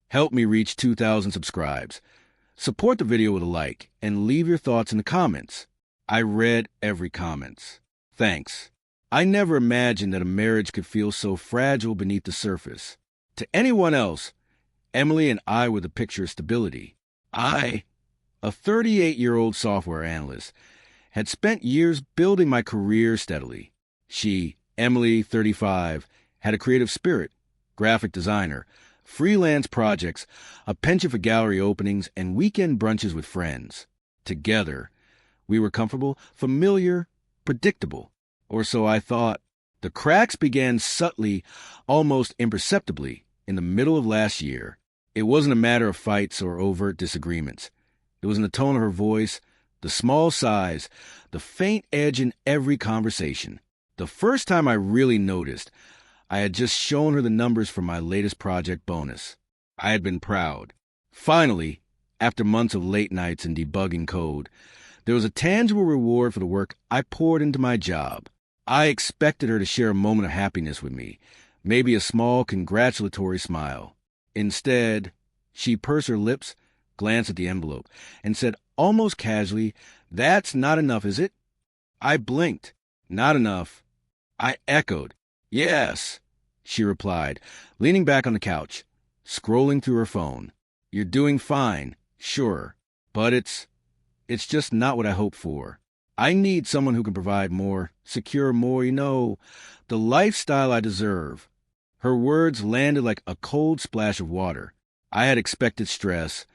Help me reach 2,000 subscribes. Support the video with a like and leave your thoughts in the comments. I read every comment. Thanks. I never imagined that a marriage could feel so fragile beneath the surface. To anyone else, Emily and I were the picture of stability. I, a 38-year-old software analyst, had spent years building my career steadily. She, Emily, 35, had a creative spirit, graphic designer, freelance projects, a penchant for gallery openings, and weekend brunches with friends. Together, we were comfortable, familiar, predictable. Or so I thought. The cracks began subtly, almost imperceptibly, in the middle of last year. It wasn't a matter of fights or overt disagreements. It was in the tone of her voice, the small sighs, the faint edge in every conversation. The first time I really noticed, I had just shown her the numbers for my latest project bonus. I had been proud. Finally, after months of late nights and debugging code, there was a tangible reward for the work I poured into my job. I expected her to share a moment of happiness with me, maybe a small congratulatory smile. Instead, she pursed her lips, glanced at the envelope, and said almost casually, "That's not enough, is it?" I blinked. "Not enough." I echoed. "Yes," she replied, leaning back on the couch, scrolling through her phone. "You're doing fine, sure, but it's just not what I hoped for. I need someone who can provide more, secure more, the lifestyle I deserve." Her words landed like a cold splash of water. I had expected stress,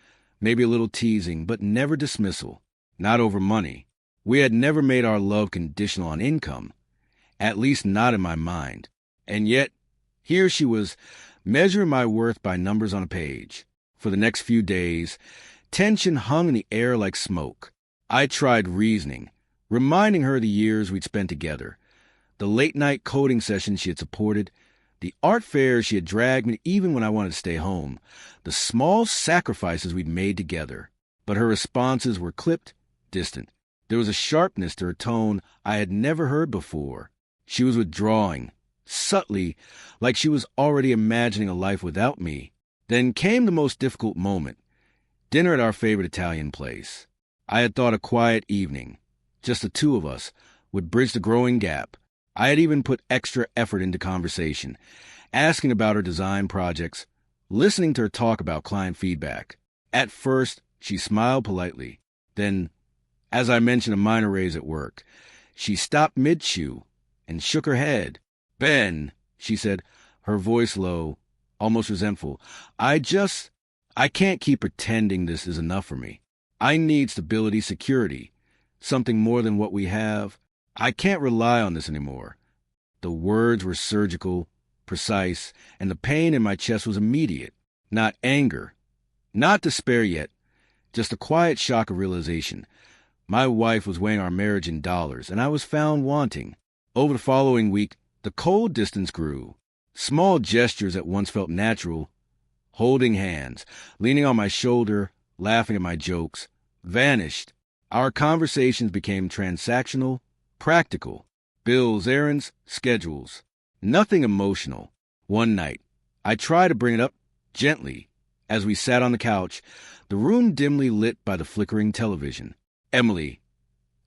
maybe a little teasing, but never dismissal. Not over money. We had never made our love conditional on income, at least not in my mind. And yet, here she was, measuring my worth by numbers on a page. For the next few days, tension hung in the air like smoke. I tried reasoning, reminding her of the years we'd spent together, the late-night coding sessions she had supported, the art fairs she had dragged me even when I wanted to stay home, the small sacrifices we'd made together. But her responses were clipped, distant. There was a sharpness to her tone I had never heard before. She was withdrawing, subtly, like she was already imagining a life without me. Then came the most difficult moment, dinner at our favorite Italian place. I had thought a quiet evening, just the two of us, would bridge the growing gap. I had even put extra effort into conversation, asking about her design projects, listening to her talk about client feedback. At first, she smiled politely. Then, as I mentioned a minor raise at work, she stopped mid-chew and shook her head. "Ben," she said, her voice low, almost resentful, I can't keep pretending this is enough for me. I need stability, security, something more than what we have. I can't rely on this anymore." The words were surgical, precise, and the pain in my chest was immediate. Not anger, not despair yet, just a quiet shock of realization. My wife was weighing our marriage in dollars, and I was found wanting. Over the following week, the cold distance grew. Small gestures that once felt natural, holding hands, leaning on my shoulder, laughing at my jokes, vanished. Our conversations became transactional, practical. Bills, errands, schedules. Nothing emotional. One night, I tried to bring it up gently as we sat on the couch, the room dimly lit by the flickering television. "Emily,"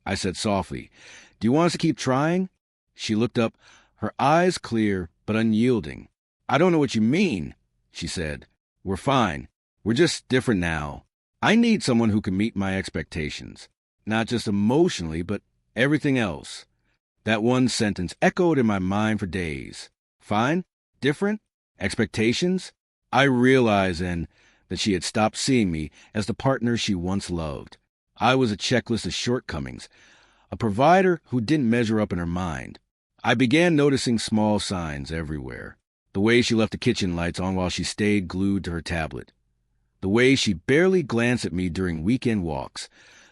I said softly, "do you want us to keep trying?" She looked up, her eyes clear but unyielding. "I don't know what you mean," she said. "We're fine. We're just different now. I need someone who can meet my expectations. Not just emotionally, but everything else." That one sentence echoed in my mind for days. Fine? Different? Expectations? I realized then that she had stopped seeing me as the partner she once loved. I was a checklist of shortcomings, a provider who didn't measure up in her mind. I began noticing small signs everywhere. The way she left the kitchen lights on while she stayed glued to her tablet. The way she barely glanced at me during weekend walks.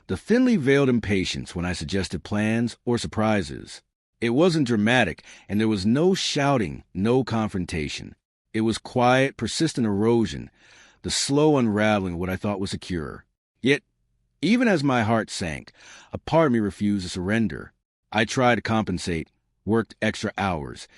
The thinly veiled impatience when I suggested plans or surprises. It wasn't dramatic, and there was no shouting, no confrontation. It was quiet, persistent erosion, the slow unraveling of what I thought was secure. Yet, even as my heart sank, a part of me refused to surrender. I tried to compensate, worked extra hours,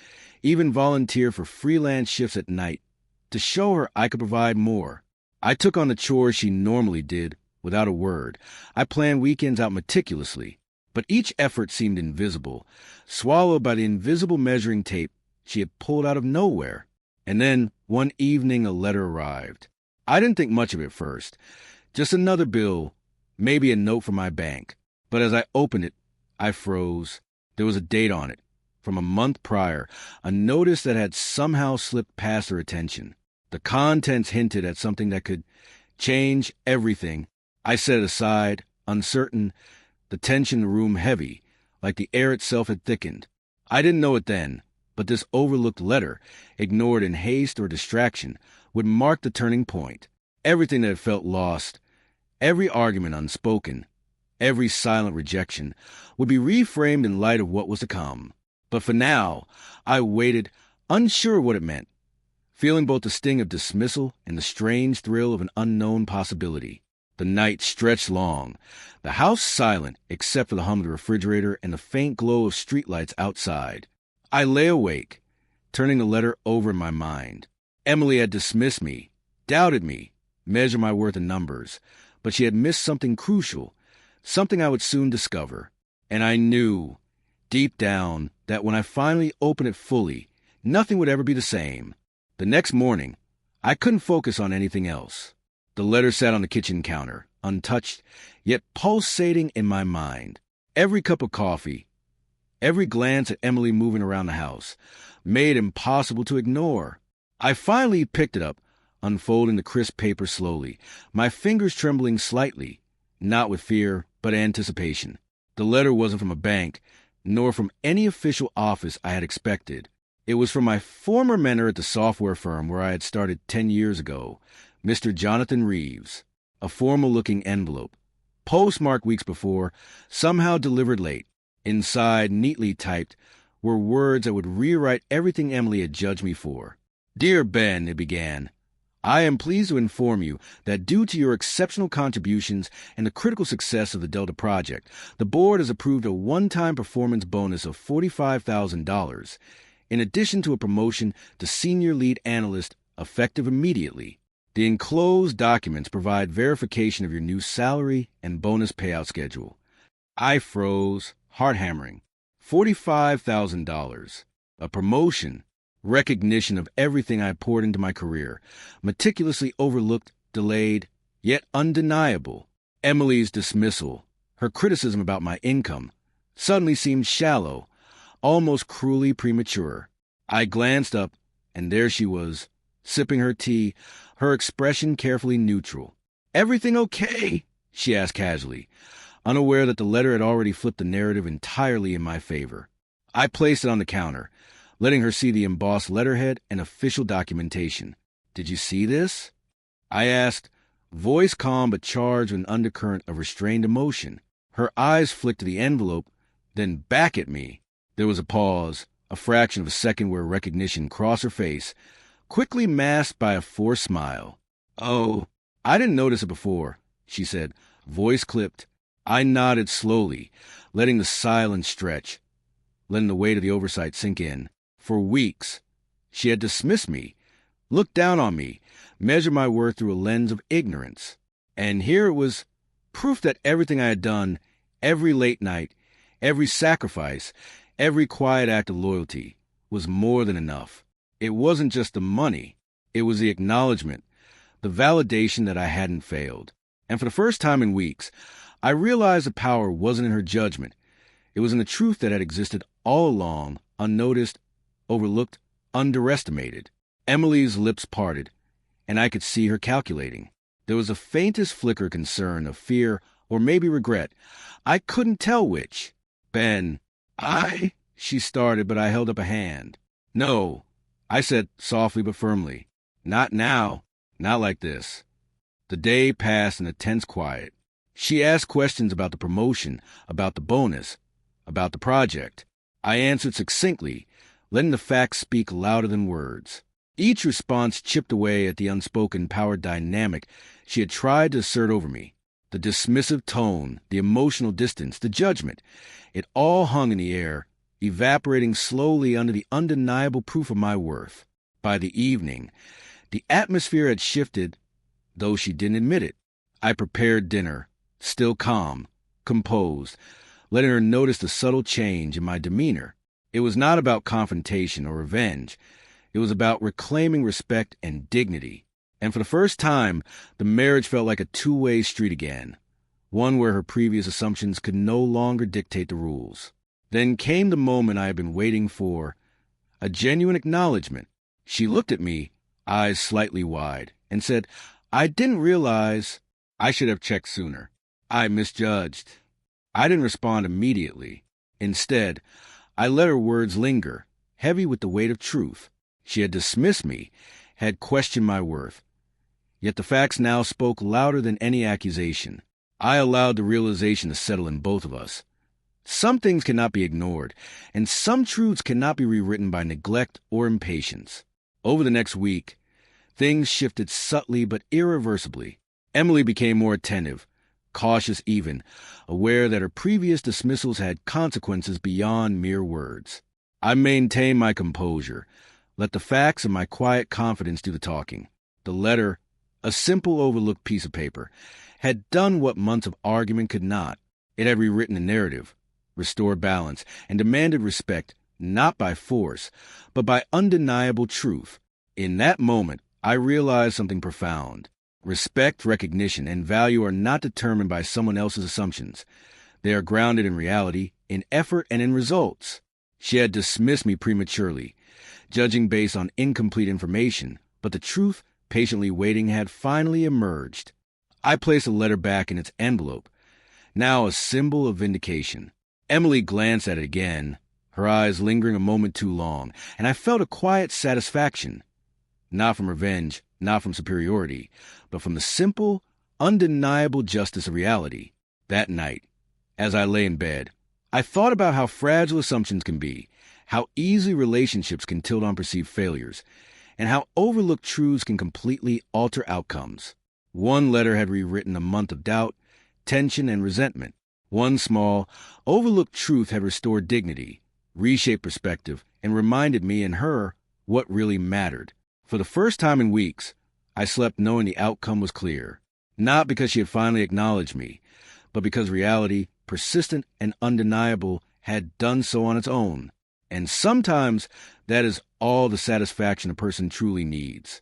even volunteered for freelance shifts at night, to show her I could provide more. I took on the chores she normally did without a word. I planned weekends out meticulously, but each effort seemed invisible, swallowed by the invisible measuring tape she had pulled out of nowhere. And then, one evening, a letter arrived. I didn't think much of it first. Just another bill, maybe a note from my bank. But as I opened it, I froze. There was a date on it, from a month prior, a notice that had somehow slipped past her attention. The contents hinted at something that could change everything. I set it aside, uncertain, the tension in the room heavy, like the air itself had thickened. I didn't know it then, but this overlooked letter, ignored in haste or distraction, would mark the turning point. Everything that had felt lost, every argument unspoken, every silent rejection, would be reframed in light of what was to come. But for now, I waited, unsure what it meant, feeling both the sting of dismissal and the strange thrill of an unknown possibility. The night stretched long, the house silent except for the hum of the refrigerator and the faint glow of streetlights outside. I lay awake, turning the letter over in my mind. Emily had dismissed me, doubted me, measured my worth in numbers, but she had missed something crucial, something I would soon discover. And I knew, deep down, that when I finally opened it fully, nothing would ever be the same. The next morning, I couldn't focus on anything else. The letter sat on the kitchen counter, untouched, yet pulsating in my mind. Every cup of coffee, every glance at Emily moving around the house, made it impossible to ignore. I finally picked it up, unfolding the crisp paper slowly, my fingers trembling slightly, not with fear, but anticipation. The letter wasn't from a bank, nor from any official office I had expected. It was from my former mentor at the software firm where I had started 10 years ago, Mr. Jonathan Reeves. A formal-looking envelope, postmarked weeks before, somehow delivered late. Inside, neatly typed, were words that would rewrite everything Emily had judged me for. "Dear Ben," it began, "I am pleased to inform you that due to your exceptional contributions and the critical success of the Delta project, the board has approved a one-time performance bonus of $45,000, in addition to a promotion to senior lead analyst effective immediately. The enclosed documents provide verification of your new salary and bonus payout schedule." I froze, heart hammering. $45,000. A promotion. Recognition of everything I poured into my career. Meticulously overlooked, delayed, yet undeniable. Emily's dismissal, her criticism about my income, suddenly seemed shallow, almost cruelly premature. I glanced up, and there she was, sipping her tea, her expression carefully neutral. "Everything okay?" she asked casually, unaware that the letter had already flipped the narrative entirely in my favor. I placed it on the counter, letting her see the embossed letterhead and official documentation. "Did you see this?" I asked, voice calm but charged with an undercurrent of restrained emotion. Her eyes flicked to the envelope, then back at me. There was a pause, a fraction of a second where recognition crossed her face, quickly masked by a forced smile. "Oh, I didn't notice it before," she said, voice clipped. I nodded slowly, letting the silence stretch, letting the weight of the oversight sink in. For weeks, she had dismissed me, looked down on me, measured my worth through a lens of ignorance. And here it was, proof that everything I had done, every late night, every sacrifice, every quiet act of loyalty, was more than enough. It wasn't just the money. It was the acknowledgement, the validation that I hadn't failed. And for the first time in weeks, I realized the power wasn't in her judgment. It was in the truth that had existed all along, unnoticed, overlooked, underestimated. Emily's lips parted, and I could see her calculating. There was the faintest flicker of concern, of fear, or maybe regret. I couldn't tell which. "Ben, she started, but I held up a hand. "No," I said softly but firmly. "Not now. Not like this." The day passed in a tense quiet. She asked questions about the promotion, about the bonus, about the project. I answered succinctly, letting the facts speak louder than words. Each response chipped away at the unspoken power dynamic she had tried to assert over me. The dismissive tone, the emotional distance, the judgment. It all hung in the air, evaporating slowly under the undeniable proof of my worth. By the evening, the atmosphere had shifted, though she didn't admit it. I prepared dinner, still calm, composed, letting her notice the subtle change in my demeanor. It was not about confrontation or revenge. It was about reclaiming respect and dignity. And for the first time, the marriage felt like a two-way street again, one where her previous assumptions could no longer dictate the rules. Then came the moment I had been waiting for, a genuine acknowledgement. She looked at me, eyes slightly wide, and said, "I didn't realize I should have checked sooner. I misjudged." I didn't respond immediately. Instead, I let her words linger, heavy with the weight of truth. She had dismissed me, had questioned my worth. Yet the facts now spoke louder than any accusation. I allowed the realization to settle in both of us. Some things cannot be ignored, and some truths cannot be rewritten by neglect or impatience. Over the next week, things shifted subtly but irreversibly. Emily became more attentive, cautious even, aware that her previous dismissals had consequences beyond mere words. I maintained my composure, let the facts and my quiet confidence do the talking. The letter, a simple overlooked piece of paper, had done what months of argument could not. It had rewritten the narrative, restored balance, and demanded respect, not by force, but by undeniable truth. In that moment, I realized something profound. Respect, recognition, and value are not determined by someone else's assumptions. They are grounded in reality, in effort, and in results. She had dismissed me prematurely, judging based on incomplete information, but the truth, patiently waiting, had finally emerged. I placed the letter back in its envelope, now a symbol of vindication. Emily glanced at it again, her eyes lingering a moment too long, and I felt a quiet satisfaction. Not from revenge, not from superiority, but from the simple, undeniable justice of reality. That night, as I lay in bed, I thought about how fragile assumptions can be, how easily relationships can tilt on perceived failures, and how overlooked truths can completely alter outcomes. One letter had rewritten a month of doubt, tension, and resentment. One small, overlooked truth had restored dignity, reshaped perspective, and reminded me and her what really mattered. For the first time in weeks, I slept knowing the outcome was clear, not because she had finally acknowledged me, but because reality, persistent and undeniable, had done so on its own. And sometimes that is all the satisfaction a person truly needs.